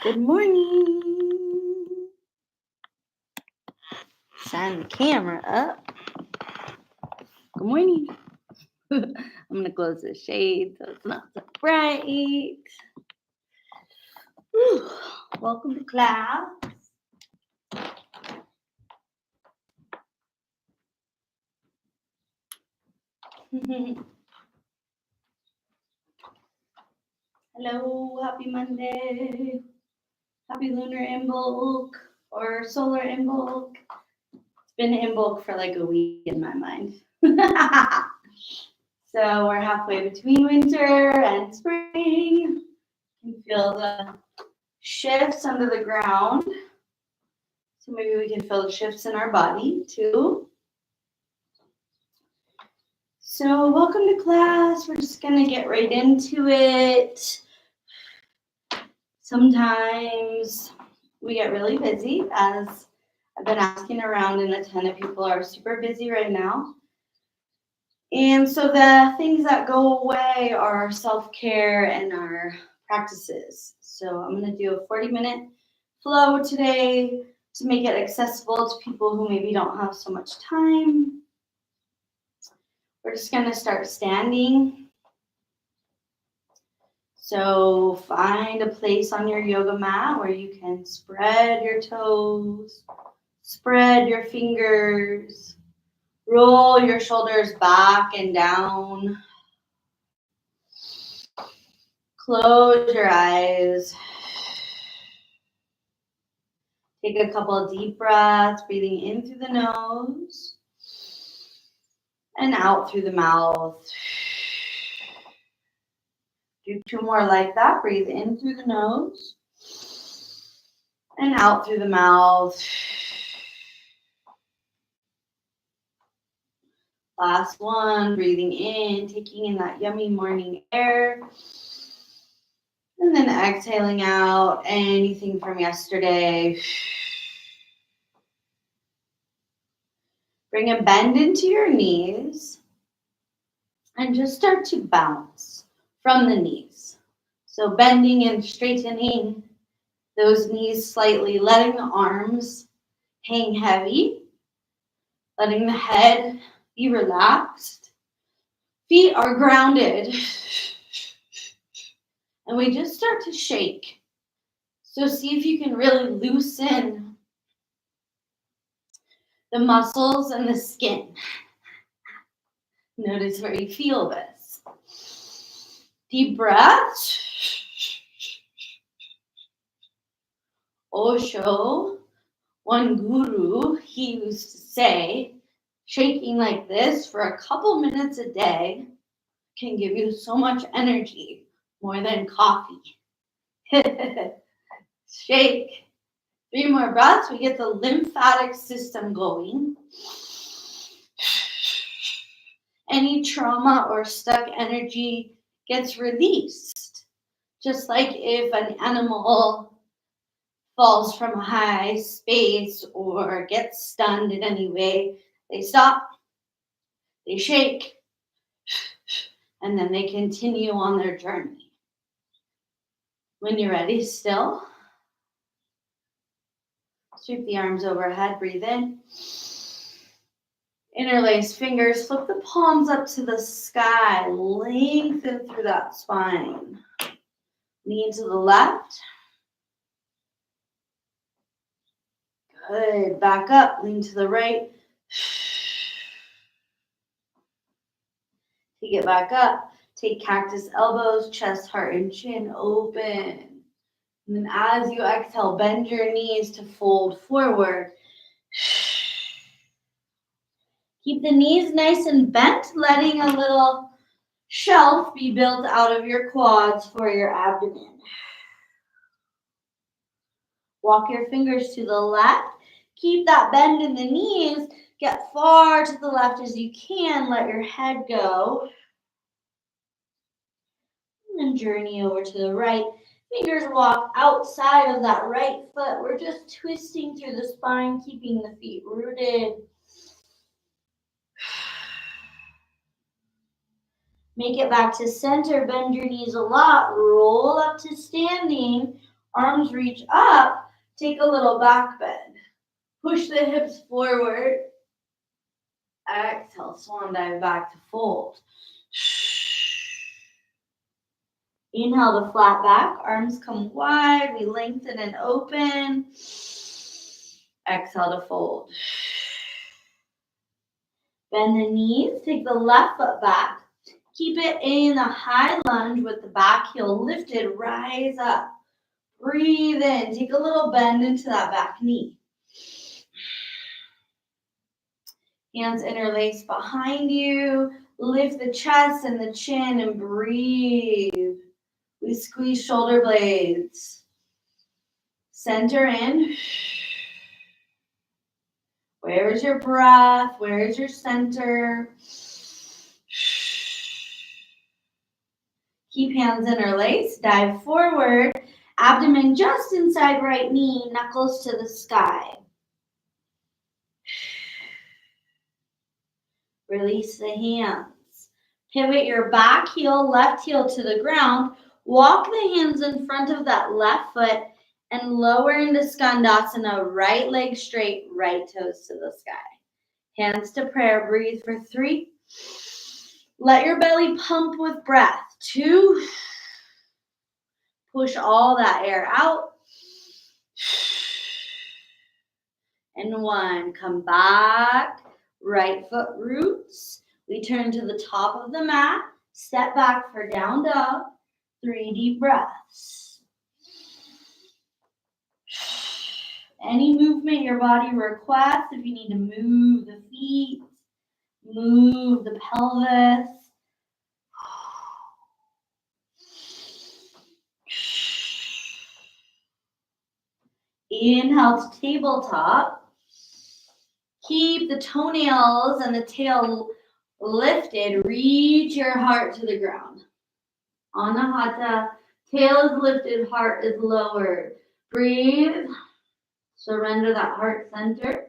Good morning. Shine the camera up. Good morning. I'm going to close the shade so it's not so bright. Whew. Welcome to class. Hello, happy Monday. Happy lunar Imbolc or solar Imbolc. It's been Imbolc for like a week in my mind. So we're halfway between winter and spring. You can feel the shifts under the ground. So maybe we can feel the shifts in our body too. So welcome to class. We're just going to get right into it. Sometimes we get really busy, as I've been asking around, and a ton of people are super busy right now. And so the things that go away are our self-care and our practices. So I'm going to do a 40-minute flow today to make it accessible to people who maybe don't have so much time. We're just going to start standing. So find a place on your yoga mat where you can spread your toes, spread your fingers, roll your shoulders back and down. Close your eyes. Take a couple of deep breaths, breathing in through the nose and out through the mouth. Do two more like that. Breathe in through the nose and out through the mouth. Last one, breathing in, taking in that yummy morning air. And then exhaling out anything from yesterday. Bring a bend into your knees and just start to bounce from the knees. So bending and straightening those knees slightly, letting the arms hang heavy, letting the head be relaxed. Feet are grounded. And we just start to shake. So see if you can really loosen the muscles and the skin. Notice where you feel this. Deep breath. Osho, one guru, he used to say, shaking like this for a couple minutes a day can give you so much energy, more than coffee. Shake. 3 more breaths, we get the lymphatic system going. Any trauma or stuck energy gets released. Just like if an animal falls from a high space or gets stunned in any way, they stop, they shake, and then they continue on their journey. When you're ready, still. Sweep the arms overhead, breathe in. Interlace fingers, flip the palms up to the sky, lengthen through that spine. Lean to the left. Good, back up, lean to the right. Take it back up. Take cactus elbows, chest, heart, and chin open. And then as you exhale, bend your knees to fold forward. Keep the knees nice and bent, letting a little shelf be built out of your quads for your abdomen. Walk your fingers to the left. Keep that bend in the knees. Get far to the left as you can. Let your head go. And then journey over to the right. Fingers walk outside of that right foot. We're just twisting through the spine, keeping the feet rooted. Make it back to center. Bend your knees a lot. Roll up to standing. Arms reach up. Take a little back bend. Push the hips forward. Exhale, swan dive back to fold. Inhale to flat back. Arms come wide. We lengthen and open. Exhale to fold. Bend the knees. Take the left foot back. Keep it in a high lunge with the back heel lifted. Rise up. Breathe in. Take a little bend into that back knee. Hands interlace behind you. Lift the chest and the chin and breathe. We squeeze shoulder blades. Center in. Where is your breath? Where is your center? Keep hands interlaced. Dive forward. Abdomen just inside right knee. Knuckles to the sky. Release the hands. Pivot your back heel, left heel to the ground. Walk the hands in front of that left foot and lower into Skandasana. Right leg straight, right toes to the sky. Hands to prayer. Breathe for 3. Let your belly pump with breath. 2. Push all that air out. And 1. Come back. Right foot roots. We turn to the top of the mat. Step back for down dog. 3 deep breaths. Any movement your body requests. If you need to move the feet, move the pelvis. Inhale to tabletop. Keep the toenails and the tail lifted. Reach your heart to the ground. Anahata. Tail is lifted, heart is lowered. Breathe. Surrender that heart center.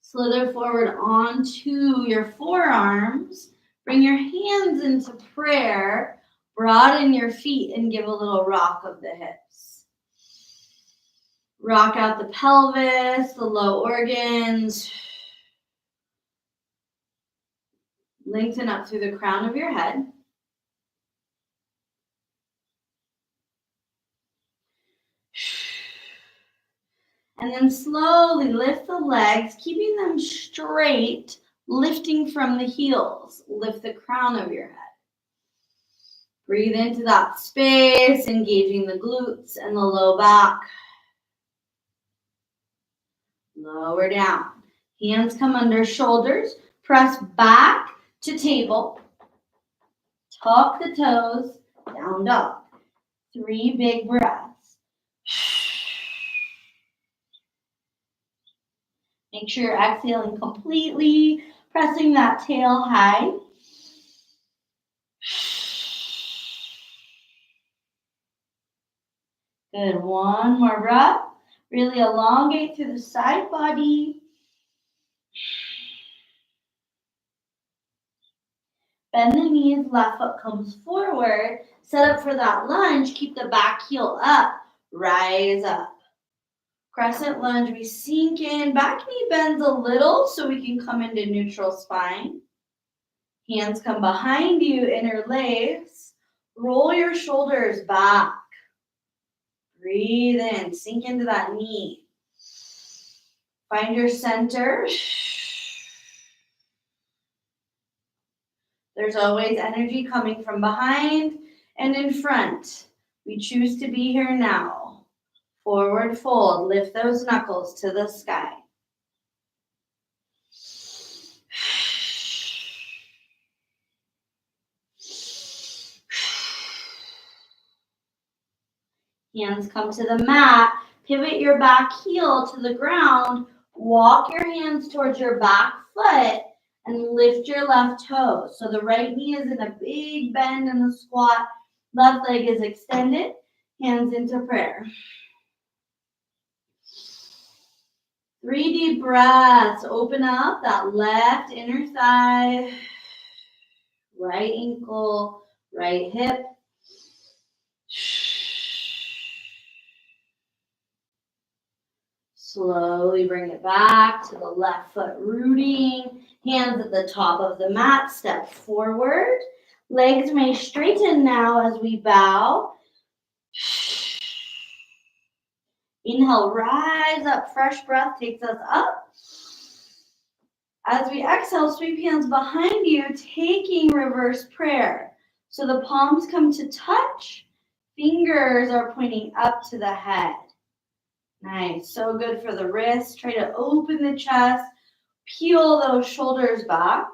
Slither forward onto your forearms. Bring your hands into prayer. Broaden your feet and give a little rock of the hips. Rock out the pelvis, the low organs. Lengthen up through the crown of your head. And then slowly lift the legs, keeping them straight, lifting from the heels. Lift the crown of your head. Breathe into that space, engaging the glutes and the low back. Lower down. Hands come under shoulders. Press back to table. Tuck the toes. Down dog. 3 big breaths. Make sure you're exhaling completely. Pressing that tail high. Good. 1 more breath. Really elongate through the side body. Bend the knees, left foot comes forward. Set up for that lunge. Keep the back heel up. Rise up. Crescent lunge. We sink in. Back knee bends a little so we can come into neutral spine. Hands come behind you, interlace. Roll your shoulders back. Breathe in. Sink into that knee. Find your center. There's always energy coming from behind and in front. We choose to be here now. Forward fold. Lift those knuckles to the sky. Hands come to the mat. Pivot your back heel to the ground. Walk your hands towards your back foot and lift your left toe. So the right knee is in a big bend in the squat. Left leg is extended. Hands into prayer. 3 deep breaths. Open up that left inner thigh, right ankle, right hip. Slowly bring it back to the left foot rooting. Hands at the top of the mat. Step forward. Legs may straighten now as we bow. Inhale, rise up. Fresh breath takes us up. As we exhale, sweep hands behind you, taking reverse prayer. So the palms come to touch. Fingers are pointing up to the head. Nice. So good for the wrists. Try to open the chest. Peel those shoulders back.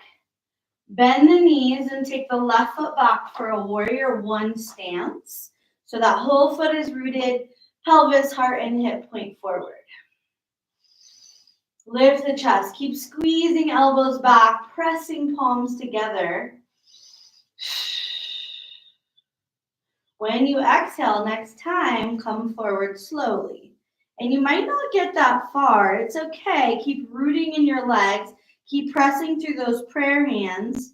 Bend the knees and take the left foot back for a warrior one stance. So that whole foot is rooted. Pelvis, heart, and hip point forward. Lift the chest. Keep squeezing elbows back, pressing palms together. When you exhale, next time, come forward slowly. And you might not get that far. It's okay. Keep rooting in your legs. Keep pressing through those prayer hands.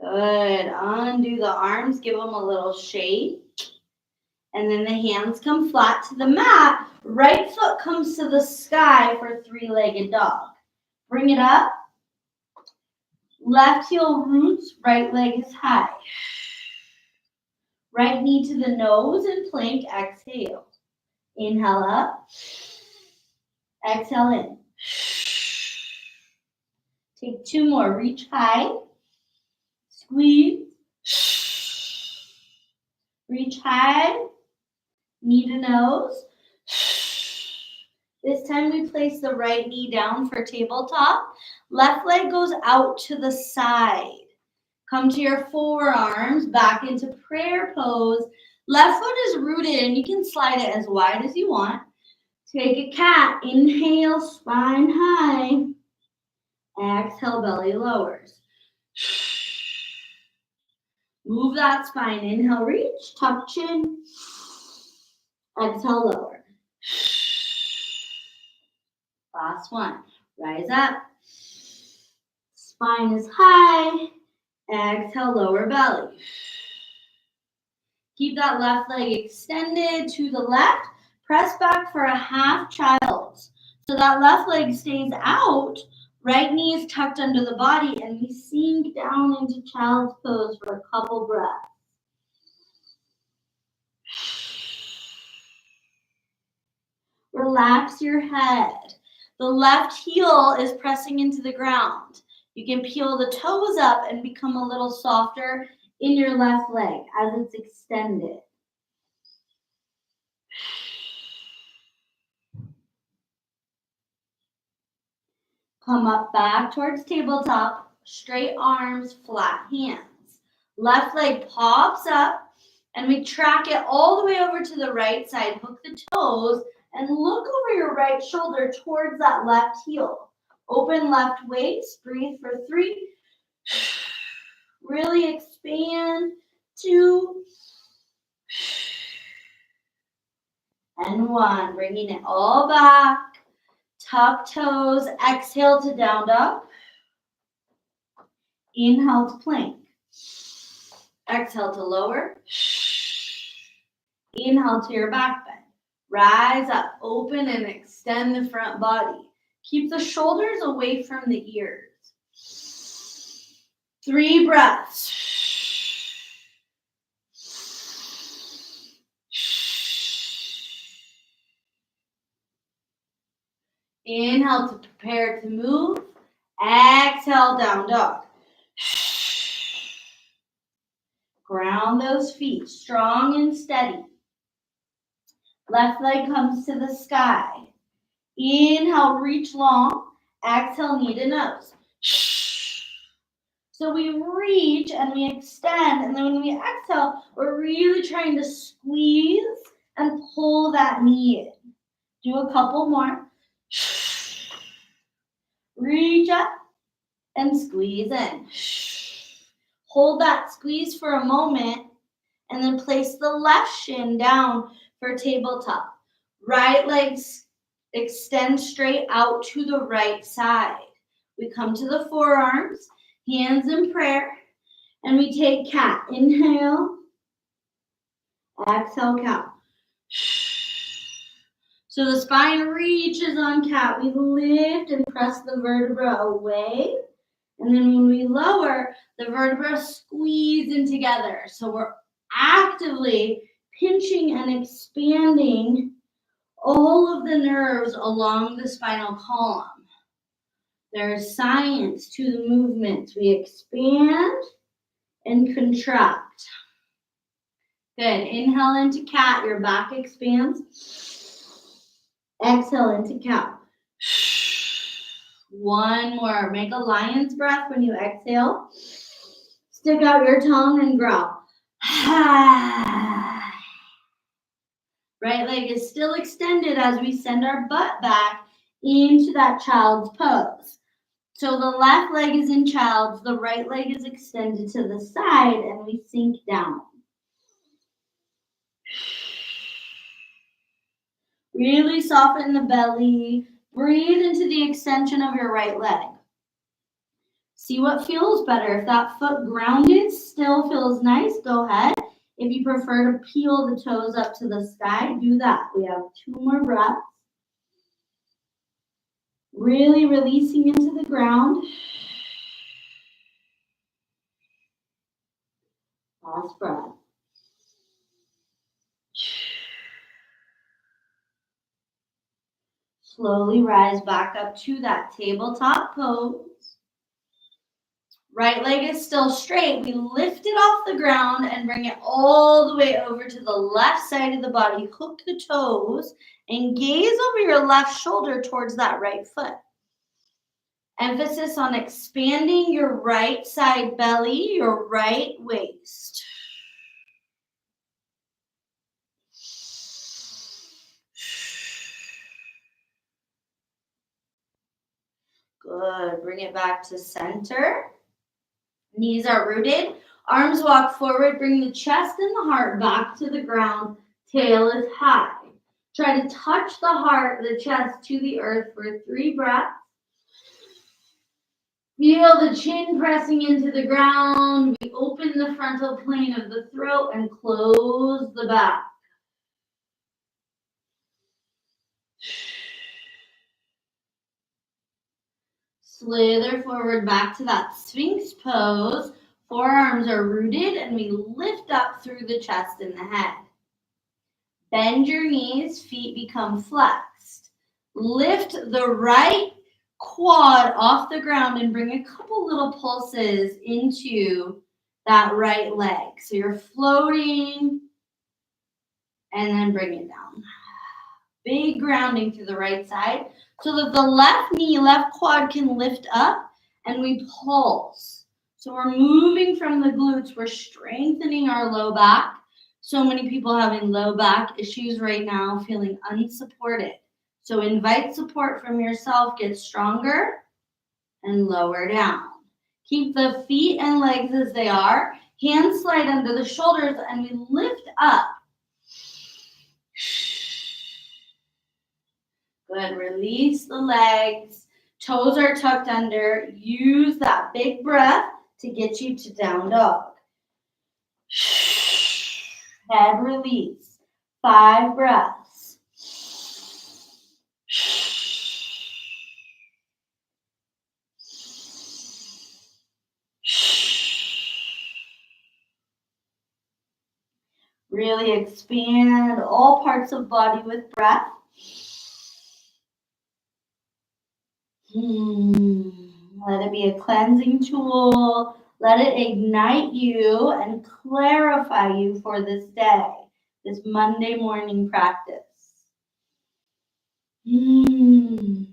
Good. Undo the arms. Give them a little shake. And then the hands come flat to the mat. Right foot comes to the sky for three-legged dog. Bring it up. Left heel roots, right leg is high. Right knee to the nose and plank, exhale. Inhale up. Exhale in. Take two more. Reach high. Squeeze. Reach high. Knee to nose. This time we place the right knee down for tabletop. Left leg goes out to the side. Come to your forearms, back into prayer pose. Left foot is rooted and you can slide it as wide as you want. Take a cat. Inhale, spine high. Exhale, belly lowers. Move that spine. Inhale, reach, tuck chin. Exhale, lower. Last one. Rise up. Spine is high. Exhale, lower belly. Keep that left leg extended to the left. Press back for a half child's. So that left leg stays out. Right knee is tucked under the body, and we sink down into child's pose for a couple breaths. Relax your head. The left heel is pressing into the ground. You can peel the toes up and become a little softer in your left leg as it's extended. Come up back towards tabletop, straight arms, flat hands. Left leg pops up, and we track it all the way over to the right side. Hook the toes and look over your right shoulder towards that left heel. Open left waist, breathe for 3. Really expand. 2. And 1. Bringing it all back. Tuck toes. Exhale to down dog. Inhale to plank. Exhale to lower. Inhale to your back bend. Rise up, open and extend the front body. Keep the shoulders away from the ears. 3 breaths. Inhale to prepare to move. Exhale, down dog. Ground those feet, strong and steady. Left leg comes to the sky. Inhale, reach long. Exhale, knee to nose. So we reach and we extend, and then when we exhale, we're really trying to squeeze and pull that knee in. Do a couple more. Reach up and squeeze in. Hold that squeeze for a moment And then place the left shin down for tabletop. Right legs extend straight out to the right side. We come to the forearms, hands in prayer, and we take cat. Inhale, exhale, cow. So the spine reaches on cat. We lift and press the vertebra away. And then when we lower, the vertebrae squeeze in together. So we're actively pinching and expanding all of the nerves along the spinal column. There's science to the movements. We expand and contract. Good. Inhale into cat. Your back expands. Exhale into cow. One more. Make a lion's breath when you exhale. Stick out your tongue and growl. Right leg is still extended as we send our butt back into that child's pose. So the left leg is in child's, the right leg is extended to the side, and we sink down. Really soften the belly. Breathe into the extension of your right leg. See what feels better. If that foot grounded still feels nice, go ahead. If you prefer to peel the toes up to the sky, do that. We have 2 more breaths. Really releasing into the ground. Last breath. Slowly rise back up to that tabletop pose. Right leg is still straight. We lift it off the ground and bring it all the way over to the left side of the body. Hook the toes and gaze over your left shoulder towards that right foot. Emphasis on expanding your right side belly, your right waist. Good. Bring it back to center. Knees are rooted. Arms walk forward. Bring the chest and the heart back to the ground. Tail is high. Try to touch the heart, the chest to the earth for 3 breaths. Feel the chin pressing into the ground. We open the frontal plane of the throat and close the back. Slither forward back to that Sphinx pose. Forearms are rooted and we lift up through the chest and the head. Bend your knees, feet become flexed. Lift the right quad off the ground and bring a couple little pulses into that right leg. So you're floating and then bring it down. Big grounding to the right side so that the left knee, left quad can lift up and we pulse. So we're moving from the glutes. We're strengthening our low back. So many people having low back issues right now, feeling unsupported. So invite support from yourself, get stronger and lower down. Keep the feet and legs as they are. Hands slide under the shoulders and we lift up. Good, release the legs. Toes are tucked under. Use that big breath to get you to down dog. Head release. 5 breaths. Really expand all parts of body with breath. Let it be a cleansing tool. Let it ignite you and clarify you for this day, this Monday morning practice. Bend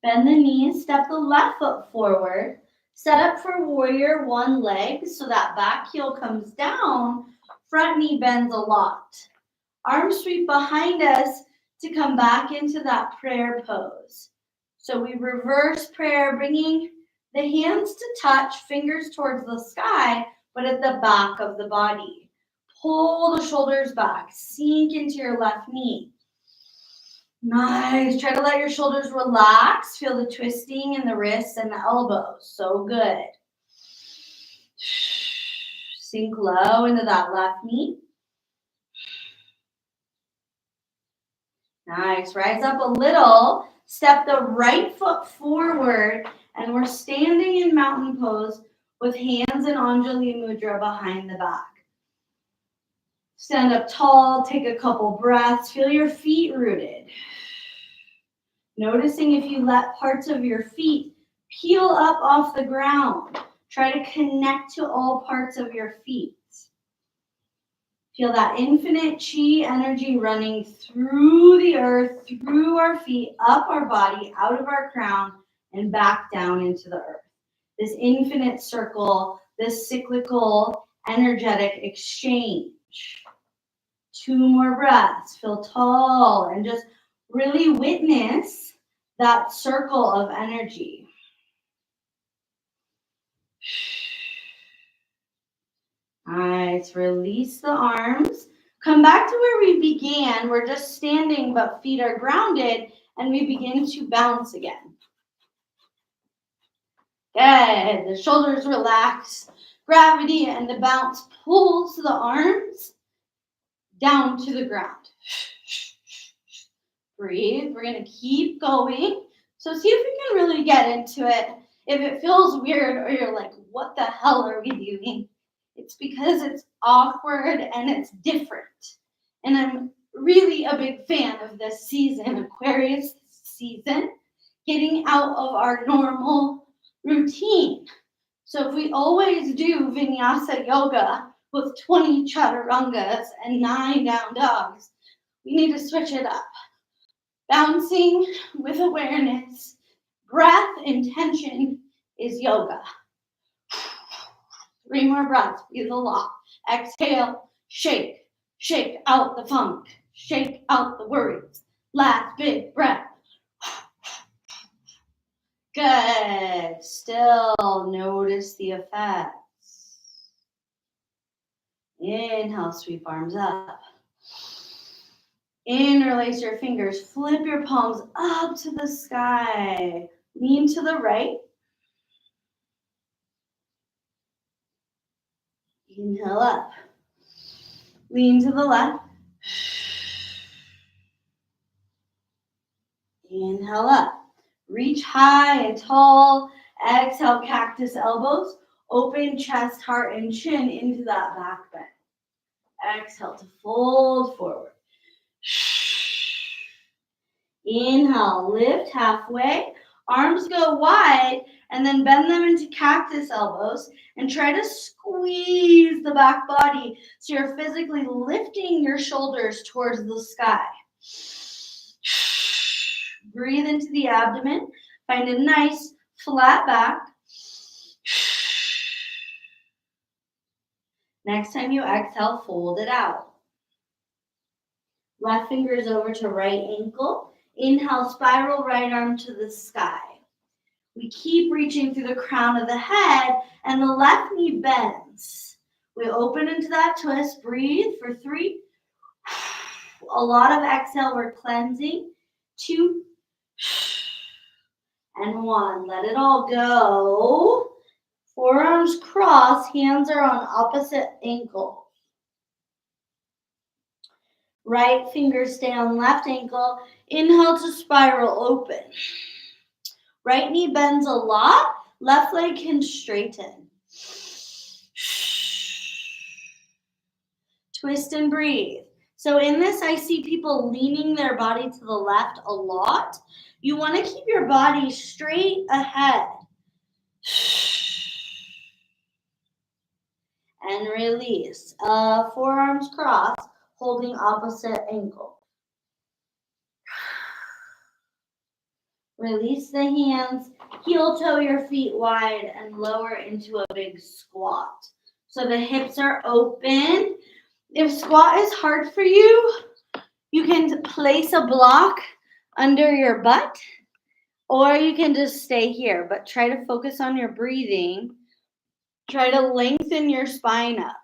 the knees, step the left foot forward. Set up for warrior 1 leg so that back heel comes down. Front knee bends a lot. Arms sweep behind us to come back into that prayer pose. So we reverse prayer, bringing the hands to touch, fingers towards the sky, but at the back of the body. Pull the shoulders back. Sink into your left knee. Nice. Try to let your shoulders relax. Feel the twisting in the wrists and the elbows. So good. Sink low into that left knee. Nice. Rise up a little. Step the right foot forward. And we're standing in mountain pose with hands in Anjali Mudra behind the back. Stand up tall. Take a couple breaths. Feel your feet rooted. Noticing if you let parts of your feet peel up off the ground. Try to connect to all parts of your feet. Feel that infinite chi energy running through the earth, through our feet, up our body, out of our crown, and back down into the earth. This infinite circle, this cyclical, energetic exchange. 2 more breaths. Feel tall and just really witness that circle of energy. Nice. Release the arms. Come back to where we began. We're just standing, but feet are grounded, and we begin to bounce again. Good. The shoulders relax. Gravity and the bounce pulls the arms down to the ground. Breathe. We're going to keep going. So see if we can really get into it. If it feels weird or you're like, what the hell are we doing? It's because it's awkward and it's different. And I'm really a big fan of this season, Aquarius season, getting out of our normal routine. So if we always do vinyasa yoga with 20 chaturangas and 9 down dogs, we need to switch it up. Bouncing with awareness, breath, intention is yoga. 3 more breaths, breathe a lot. Exhale, shake, shake out the funk, shake out the worries. Last big breath. Good. Still notice the effects. Inhale, sweep arms up. Interlace your fingers. Flip your palms up to the sky. Lean to the right. Inhale up. Lean to the left. Inhale up. Reach high and tall. Exhale, cactus elbows. Open chest, heart, and chin into that back bend. Exhale to fold forward. Inhale, lift halfway. Arms go wide, and then bend them into cactus elbows and try to squeeze the back body so you're physically lifting your shoulders towards the sky. Breathe into the abdomen. Find a nice flat back. Next time you exhale, fold it out. Left fingers over to right ankle. Inhale, spiral right arm to the sky. We keep reaching through the crown of the head, and the left knee bends. We open into that twist. Breathe for 3. A lot of exhale. We're cleansing. 2 and 1. Let it all go. Forearms cross. Hands are on opposite ankle. Right fingers stay on left ankle. Inhale to spiral open. Right knee bends a lot. Left leg can straighten. Twist and breathe. So in this, I see people leaning their body to the left a lot. You want to keep your body straight ahead. And release. Forearms cross, holding opposite ankle. Release the hands, heel toe your feet wide and lower into a big squat. So the hips are open. If squat is hard for you, you can place a block under your butt, or you can just stay here, but try to focus on your breathing Try to lengthen your spine up.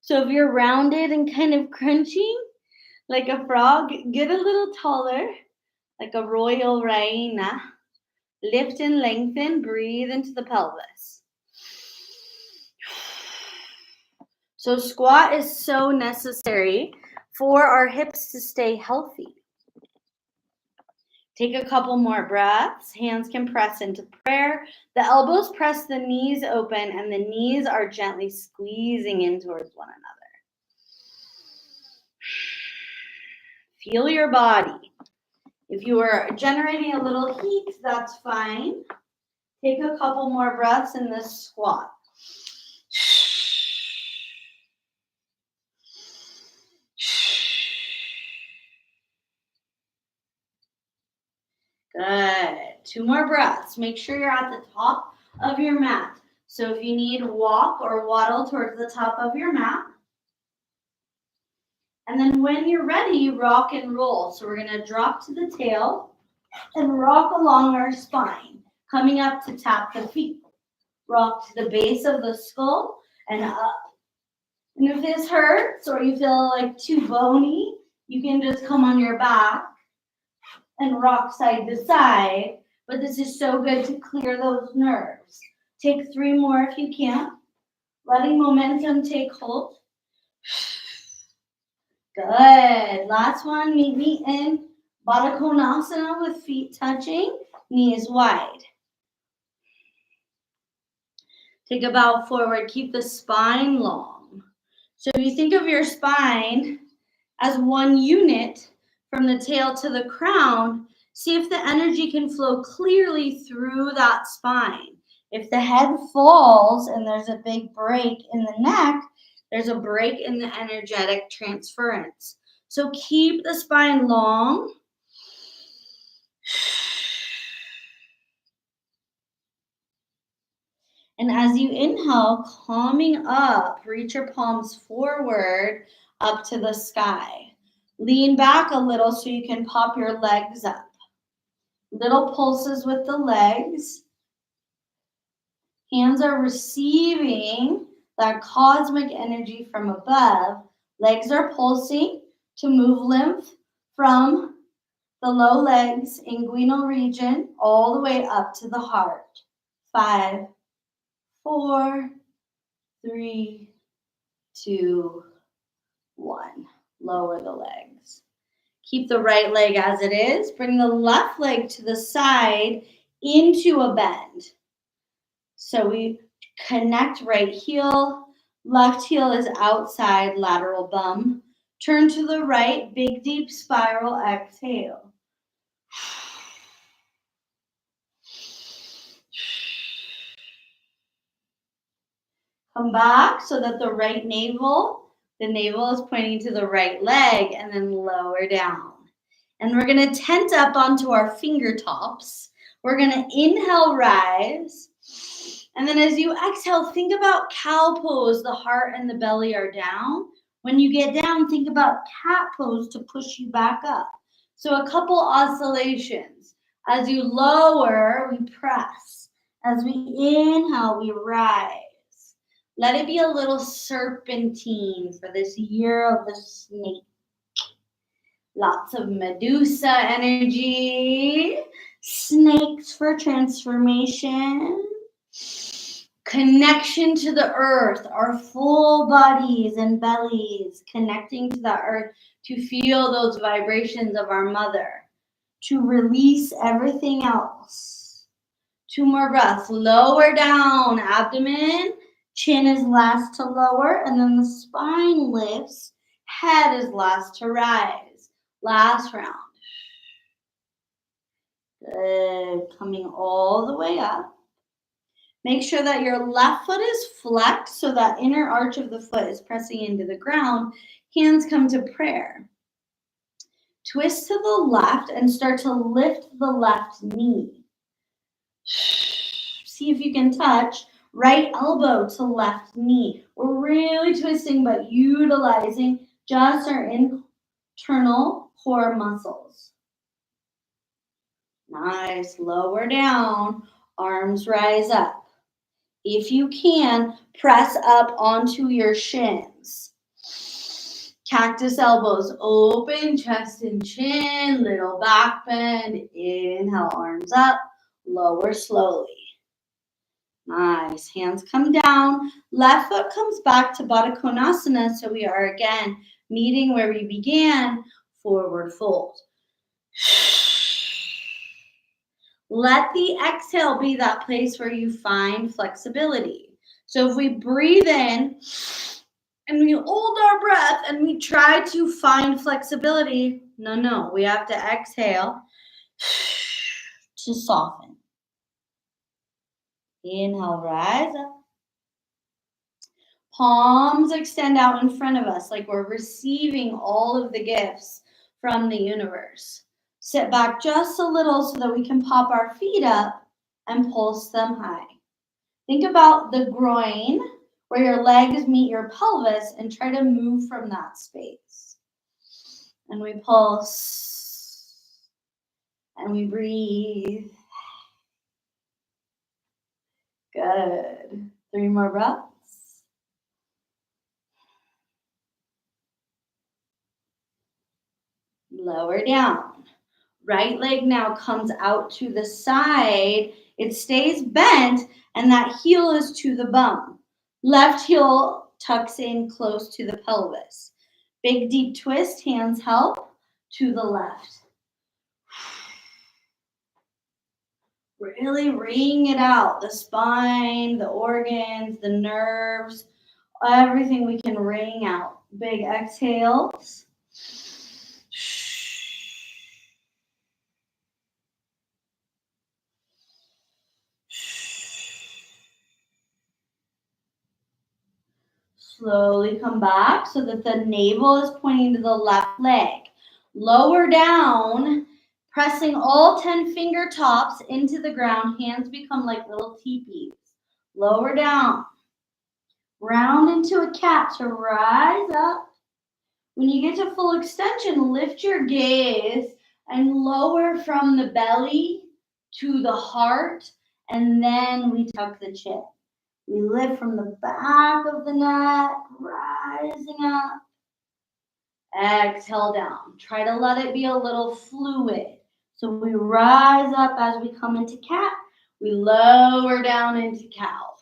So if you're rounded and kind of crunching like a frog, get a little taller, like a royal hyena. Lift and lengthen, breathe into the pelvis. So squat is so necessary for our hips to stay healthy. Take a couple more breaths. Hands can press into prayer. The elbows press the knees open, and the knees are gently squeezing in towards one another. Feel your body. If you are generating a little heat, that's fine. Take a couple more breaths in this squat. Good. 2 more breaths. Make sure you're at the top of your mat. So if you need, walk or waddle towards the top of your mat. And then when you're ready, rock and roll. So we're going to drop to the tail and rock along our spine, coming up to tap the feet. Rock to the base of the skull and up. And if this hurts or you feel like too bony, you can just come on your back and rock side to side. But this is so good to clear those nerves. Take 3 more if you can. Letting momentum take hold. Good. Last one, meet me in Baddha Konasana with feet touching, knees wide. Take a bow forward. Keep the spine long. So if you think of your spine as one unit from the tail to the crown, see if the energy can flow clearly through that spine. If the head falls and there's a big break in the neck, there's a break in the energetic transference. So keep the spine long. And as you inhale, calming up, reach your palms forward up to the sky. Lean back a little so you can pop your legs up. Little pulses with the legs. Hands are receiving that cosmic energy from above. Legs are pulsing to move lymph from the low legs, inguinal region, all the way up to the heart. 5, 4, 3, 2, 1. Lower the legs. Keep the right leg as it is. Bring the left leg to the side into a bend. So we connect right heel. Left heel is outside, lateral bum. Turn to the right, big deep spiral, exhale. Come back so that the navel is pointing to the right leg, and then lower down. And we're going to tent up onto our finger tops. We're going to inhale, rise. And then as you exhale, think about cow pose. The heart and the belly are down. When you get down, think about cat pose to push you back up. So a couple oscillations. As you lower, we press. As we inhale, we rise. Let it be a little serpentine for this year of the snake. Lots of Medusa energy. Snakes for transformation. Connection to the earth, our full bodies and bellies, connecting to the earth to feel those vibrations of our mother, to release everything else. 2 more breaths. Lower down, abdomen. Chin is last to lower, and then the spine lifts. Head is last to rise. Last round. Good. Coming all the way up. Make sure that your left foot is flexed so that inner arch of the foot is pressing into the ground. Hands come to prayer. Twist to the left and start to lift the left knee. See if you can touch right elbow to left knee. We're really twisting, but utilizing just our internal core muscles. Nice. Lower down. Arms rise up. If you can, press up onto your shins. Cactus elbows, open chest and chin, little back bend. Inhale, arms up, lower slowly. Nice. Hands come down. Left foot comes back to Baddha Konasana. So we are again meeting where we began, forward fold. Let the exhale be that place where you find flexibility. So if we breathe in and we hold our breath and we try to find flexibility, no, we have to exhale to soften. Inhale, rise up. Palms extend out in front of us like we're receiving all of the gifts from the universe. Sit back just a little so that we can pop our feet up and pulse them high. Think about the groin where your legs meet your pelvis and try to move from that space. And we pulse and we breathe. Good. 3 more breaths. Lower down. Right leg now comes out to the side. It stays bent, and that heel is to the bum. Left heel tucks in close to the pelvis. Big deep twist, hands help to the left. Really wring it out. The spine, the organs, the nerves, everything we can wring out. Big exhales. Slowly come back so that the navel is pointing to the left leg. Lower down, pressing all 10 finger tops into the ground. Hands become like little teepees. Lower down. Round into a cat to rise up. When you get to full extension, lift your gaze and lower from the belly to the heart, and then we tuck the chin. We lift from the back of the neck, rising up. Exhale down. Try to let it be a little fluid. So we rise up as we come into cat. We lower down into cow.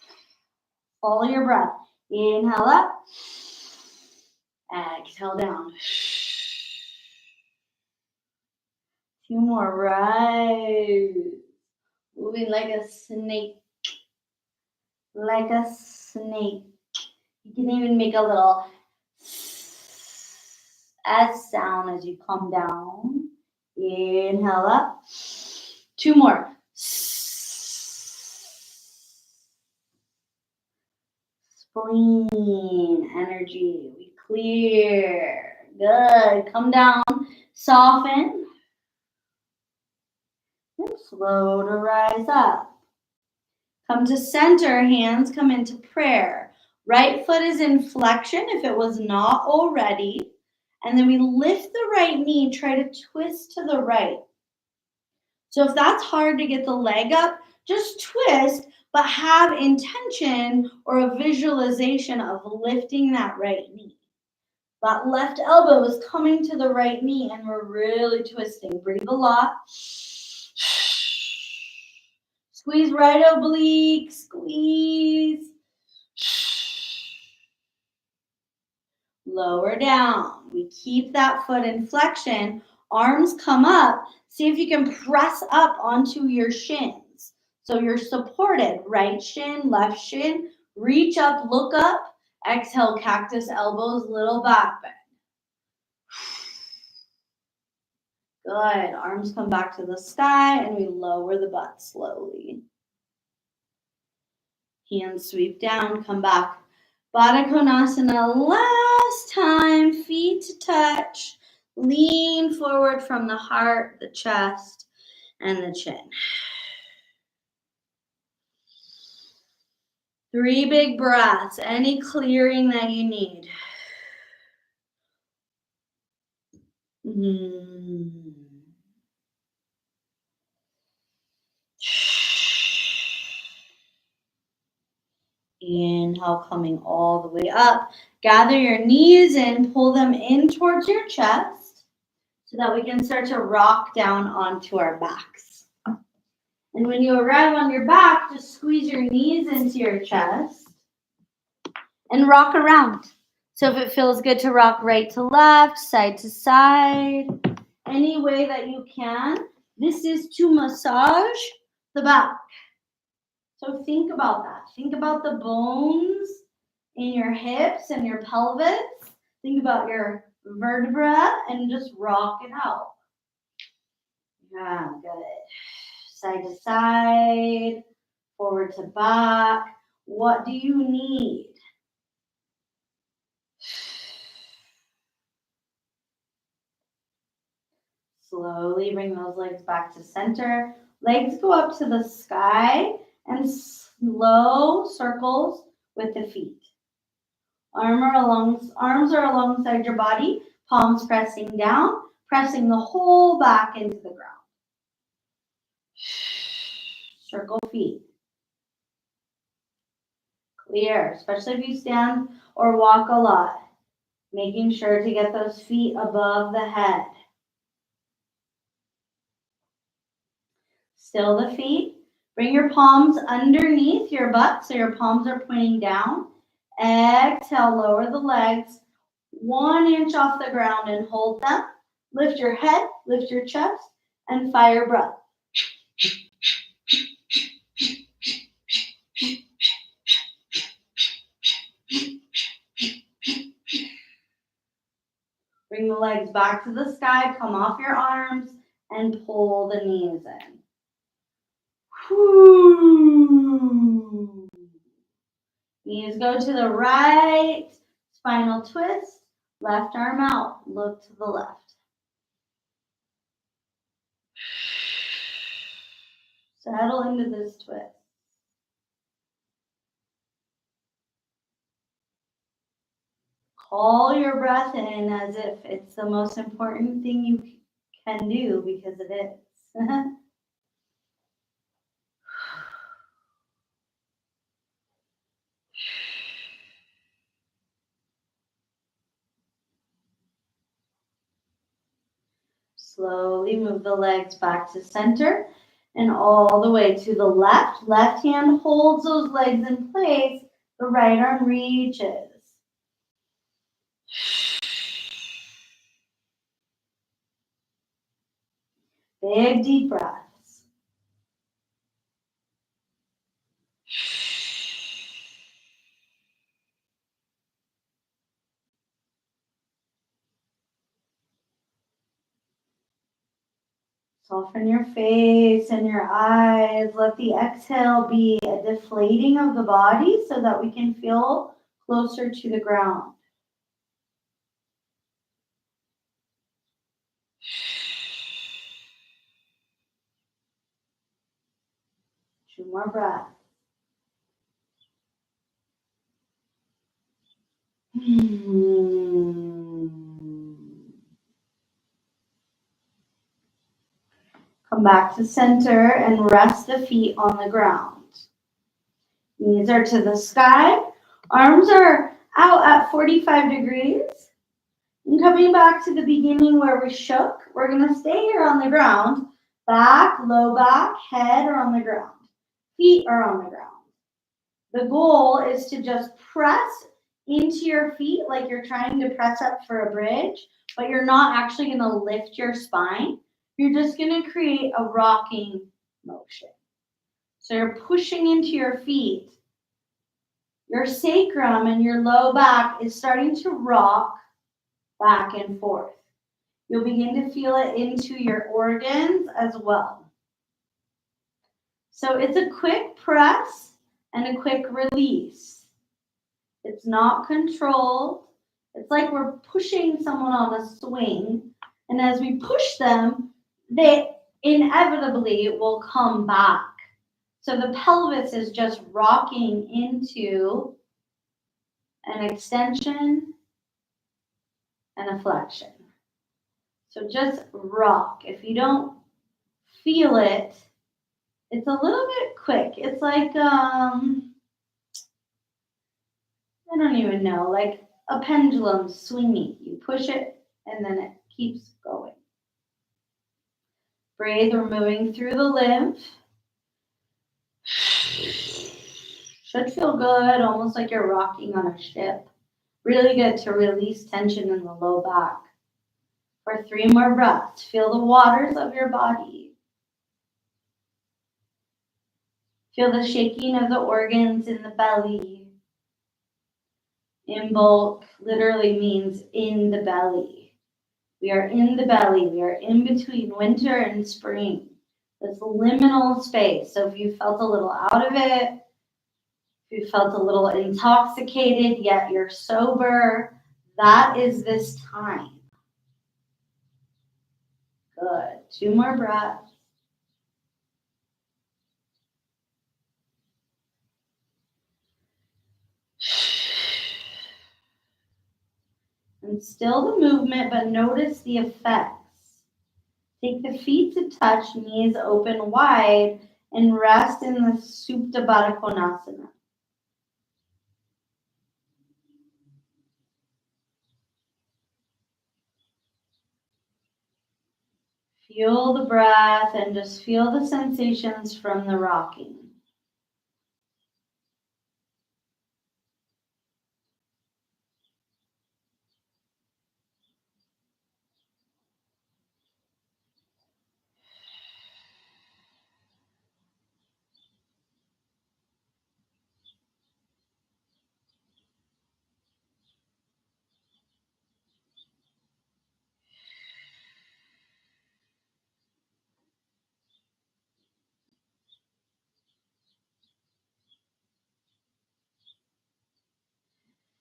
Follow your breath. Inhale up. Exhale down. 2 more. Rise. Moving like a snake. Like a snake. You can even make a little S sound as you come down. Inhale up. 2 more. Spleen energy. We clear. Good. Come down. Soften. And slow to rise up. Come to center. Hands come into prayer. Right foot is in flexion if it was not already. And then we lift the right knee, try to twist to the right. So if that's hard to get the leg up, just twist, but have intention or a visualization of lifting that right knee. That left elbow is coming to the right knee and we're really twisting. Breathe a lot. Squeeze right oblique, squeeze. Lower down. We keep that foot in flexion. Arms come up. See if you can press up onto your shins. So you're supported. Right shin, left shin. Reach up, look up. Exhale, cactus elbows, little back bend. Good. Arms come back to the sky and we lower the butt slowly. Hands sweep down, come back. Baddha Konasana, last time, feet to touch. Lean forward from the heart, the chest, and the chin. 3 big breaths, any clearing that you need. Inhale, coming all the way up. Gather your knees in, pull them in towards your chest so that we can start to rock down onto our backs. And when you arrive on your back, just squeeze your knees into your chest and rock around. So if it feels good to rock right to left, side to side, any way that you can, this is to massage the back. So think about that. Think about the bones in your hips and your pelvis. Think about your vertebra and just rock it out. Yeah, good. Side to side, forward to back. What do you need? Slowly bring those legs back to center. Legs go up to the sky and slow circles with the feet. Arms are alongside your body, palms pressing down, pressing the whole back into the ground. Circle feet. Clear, especially if you stand or walk a lot. Making sure to get those feet above the head. Still the feet. Bring your palms underneath your butt so your palms are pointing down. Exhale, lower the legs 1 inch off the ground and hold them. Lift your head, lift your chest, and fire breath. Bring the legs back to the sky, come off your arms, and pull the knees in. Whoo. Knees go to the right, spinal twist, left arm out, look to the left. Settle into this twist. Call your breath in as if it's the most important thing you can do, because it is. Slowly move the legs back to center and all the way to the left. Left hand holds those legs in place. The right arm reaches. Big deep breaths. Soften your face and your eyes. Let the exhale be a deflating of the body so that we can feel closer to the ground. Two more breaths. Come back to center and rest the feet on the ground. Knees are to the sky. Arms are out at 45 degrees. And coming back to the beginning where we shook, we're going to stay here on the ground. Back, low back, head are on the ground. Feet are on the ground. The goal is to just press into your feet like you're trying to press up for a bridge, but you're not actually going to lift your spine. You're just going to create a rocking motion. So you're pushing into your feet. Your sacrum and your low back is starting to rock back and forth. You'll begin to feel it into your organs as well. So it's a quick press and a quick release. It's not controlled. It's like we're pushing someone on a swing. And as we push them, they inevitably will come back. So the pelvis is just rocking into an extension and a flexion. So just rock. If you don't feel it, it's a little bit quick. It's like I don't even know, like a pendulum swinging. You push it and then it keeps going. Breathe, we're moving through the lymph. Should feel good, almost like you're rocking on a ship. Really good to release tension in the low back. For 3 more breaths, feel the waters of your body. Feel the shaking of the organs in the belly. In bulk literally means in the belly. We are in the belly. We are in between winter and spring. This liminal space. So if you felt a little out of it, if you felt a little intoxicated, yet you're sober, that is this time. Good. 2 more breaths. And still the movement, but notice the effects. Take the feet to touch, knees open wide, and rest in the Supta Baddha Konasana. Feel the breath and just feel the sensations from the rocking.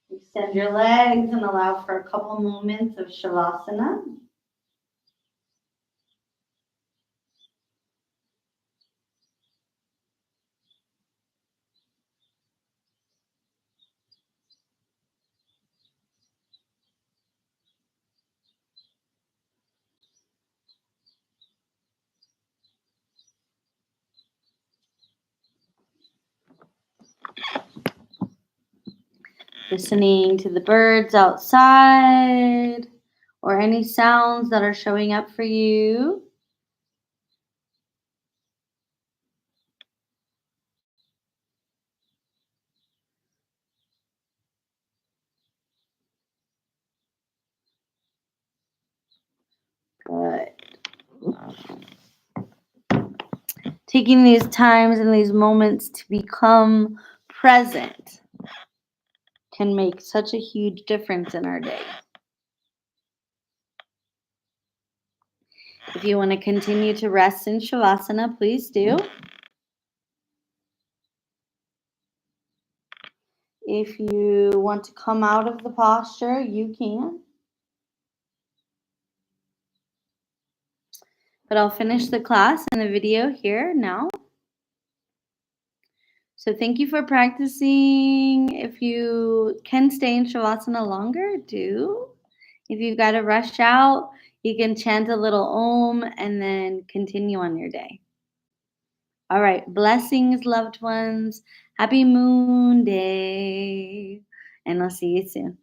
Extend your legs and allow for a couple moments of Shavasana. Listening to the birds outside or any sounds that are showing up for you. Good. Taking these times and these moments to become present can make such a huge difference in our day. If you want to continue to rest in Shavasana, please do. If you want to come out of the posture, you can. But I'll finish the class and the video here now. So thank you for practicing. If you can stay in Shavasana longer, do. If you've got to rush out, you can chant a little Om and then continue on your day. All right. Blessings, loved ones. Happy Moon Day. And I'll see you soon.